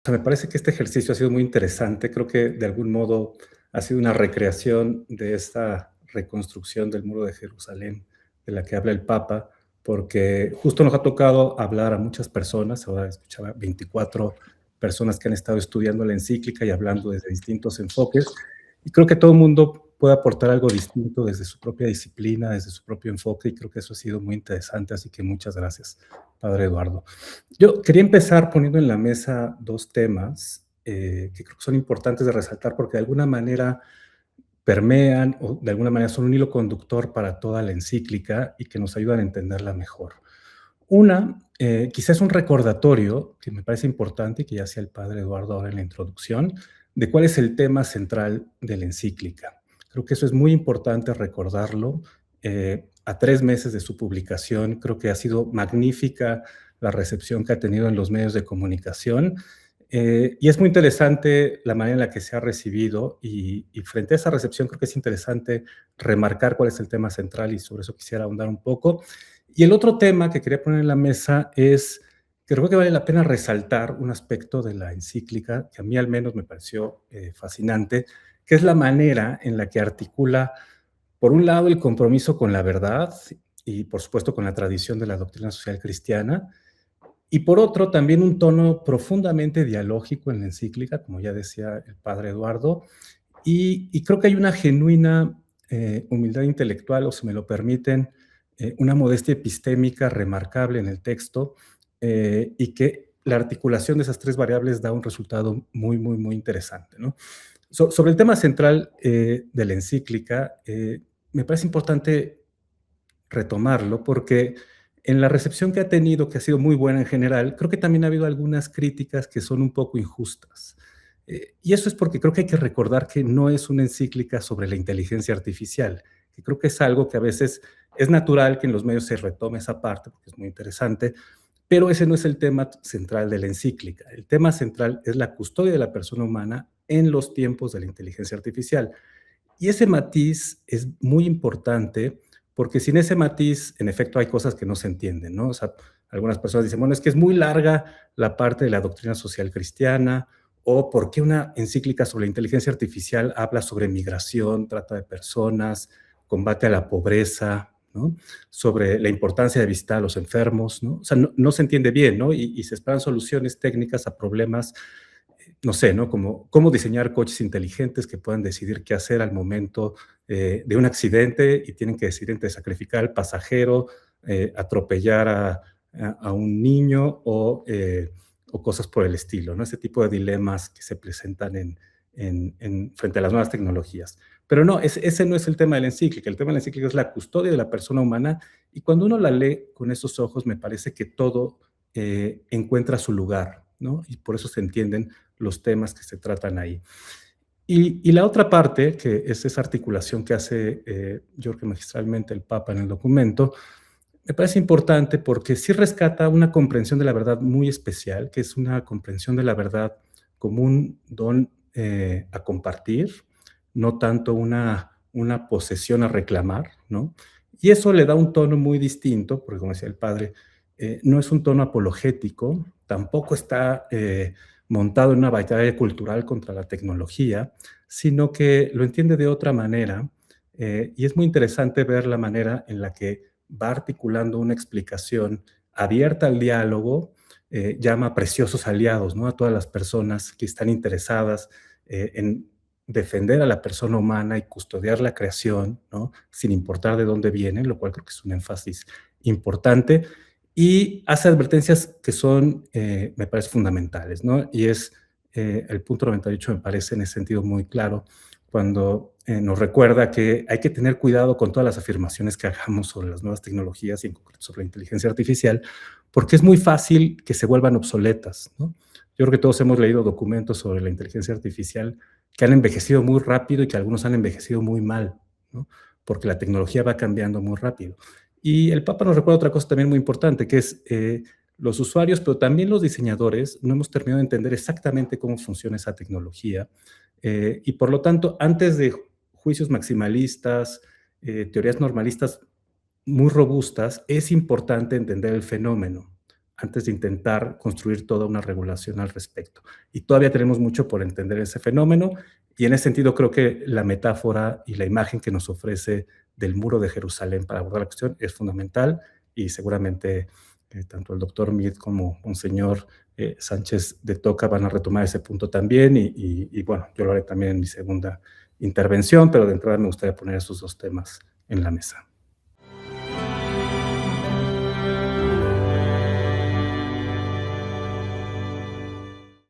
sea, me parece que este ejercicio ha sido muy interesante. Creo que de algún modo ha sido una recreación de esta reconstrucción del Muro de Jerusalén de la que habla el Papa, porque justo nos ha tocado hablar a muchas personas. Ahora escuchaba 24 personas que han estado estudiando la encíclica y hablando desde distintos enfoques. Y creo que todo el mundo puede aportar algo distinto desde su propia disciplina, desde su propio enfoque, y creo que eso ha sido muy interesante. Así que muchas gracias, Padre Eduardo. Yo quería empezar poniendo en la mesa dos temas que creo que son importantes de resaltar porque de alguna manera permean o de alguna manera son un hilo conductor para toda la encíclica y que nos ayudan a entenderla mejor. Una, quizás un recordatorio que me parece importante y que ya hacía el padre Eduardo ahora en la introducción, de cuál es el tema central de la encíclica. Creo que eso es muy importante recordarlo. A 3 meses de su publicación, creo que ha sido magnífica la recepción que ha tenido en los medios de comunicación. Y es muy interesante la manera en la que se ha recibido y frente a esa recepción creo que es interesante remarcar cuál es el tema central y sobre eso quisiera ahondar un poco. Y el otro tema que quería poner en la mesa es que creo que vale la pena resaltar un aspecto de la encíclica que a mí al menos me pareció fascinante, que es la manera en la que articula, por un lado, el compromiso con la verdad y, por supuesto, con la tradición de la doctrina social cristiana, y por otro, también un tono profundamente dialógico en la encíclica, como ya decía el padre Eduardo, y creo que hay una genuina humildad intelectual, o si me lo permiten, una modestia epistémica remarcable en el texto, y que la articulación de esas tres variables da un resultado muy, muy, muy interesante, ¿no? Sobre el tema central de la encíclica, me parece importante retomarlo porque en la recepción que ha tenido, que ha sido muy buena en general, creo que también ha habido algunas críticas que son un poco injustas. Y eso es porque creo que hay que recordar que no es una encíclica sobre la inteligencia artificial, que creo que es algo que a veces es natural que en los medios se retome esa parte, porque es muy interesante, pero ese no es el tema central de la encíclica. El tema central es la custodia de la persona humana en los tiempos de la inteligencia artificial. Y ese matiz es muy importante porque sin ese matiz, en efecto, hay cosas que no se entienden, ¿no? O sea, algunas personas dicen, bueno, es que es muy larga la parte de la doctrina social cristiana, o por qué una encíclica sobre la inteligencia artificial habla sobre migración, trata de personas, combate a la pobreza, ¿no? Sobre la importancia de visitar a los enfermos, ¿no? O sea, no se entiende bien, ¿no? Y se esperan soluciones técnicas a problemas, no sé, ¿no? Como cómo diseñar coches inteligentes que puedan decidir qué hacer al momento de un accidente y tienen que decidir entre sacrificar al pasajero, atropellar a un niño o cosas por el estilo, ¿no? Ese tipo de dilemas que se presentan frente a las nuevas tecnologías. Pero no, ese no es el tema de la encíclica. El tema de la encíclica es la custodia de la persona humana y cuando uno la lee con esos ojos me parece que todo encuentra su lugar, ¿no? Y por eso se entienden los temas que se tratan ahí. Y la otra parte, que es esa articulación que hace, yo creo que magistralmente el Papa en el documento, me parece importante porque sí rescata una comprensión de la verdad muy especial, que es una comprensión de la verdad como un don a compartir, no tanto una posesión a reclamar, ¿no? Y eso le da un tono muy distinto, porque como decía el padre, no es un tono apologético, tampoco está montado en una batalla cultural contra la tecnología, sino que lo entiende de otra manera. Y es muy interesante ver la manera en la que va articulando una explicación abierta al diálogo, llama preciosos aliados, ¿no? A todas las personas que están interesadas en defender a la persona humana y custodiar la creación, ¿no? Sin importar de dónde vienen, lo cual creo que es un énfasis importante, y hace advertencias que son, me parece, fundamentales, ¿no? Y es el punto 98, me parece en ese sentido muy claro, cuando nos recuerda que hay que tener cuidado con todas las afirmaciones que hagamos sobre las nuevas tecnologías y en concreto sobre la inteligencia artificial, porque es muy fácil que se vuelvan obsoletas, ¿no? Yo creo que todos hemos leído documentos sobre la inteligencia artificial que han envejecido muy rápido y que algunos han envejecido muy mal, ¿no? Porque la tecnología va cambiando muy rápido. Y el Papa nos recuerda otra cosa también muy importante, que es los usuarios, pero también los diseñadores, no hemos terminado de entender exactamente cómo funciona esa tecnología. Y por lo tanto, antes de juicios maximalistas, teorías normalistas muy robustas, es importante entender el fenómeno. antes de intentar construir toda una regulación al respecto. Y todavía tenemos mucho por entender ese fenómeno, y en ese sentido creo que la metáfora y la imagen que nos ofrece del muro de Jerusalén para abordar la cuestión es fundamental, y seguramente tanto el doctor Mead como Monseñor Sánchez de Toca van a retomar ese punto también, y bueno, yo lo haré también en mi segunda intervención, pero de entrada me gustaría poner esos dos temas en la mesa.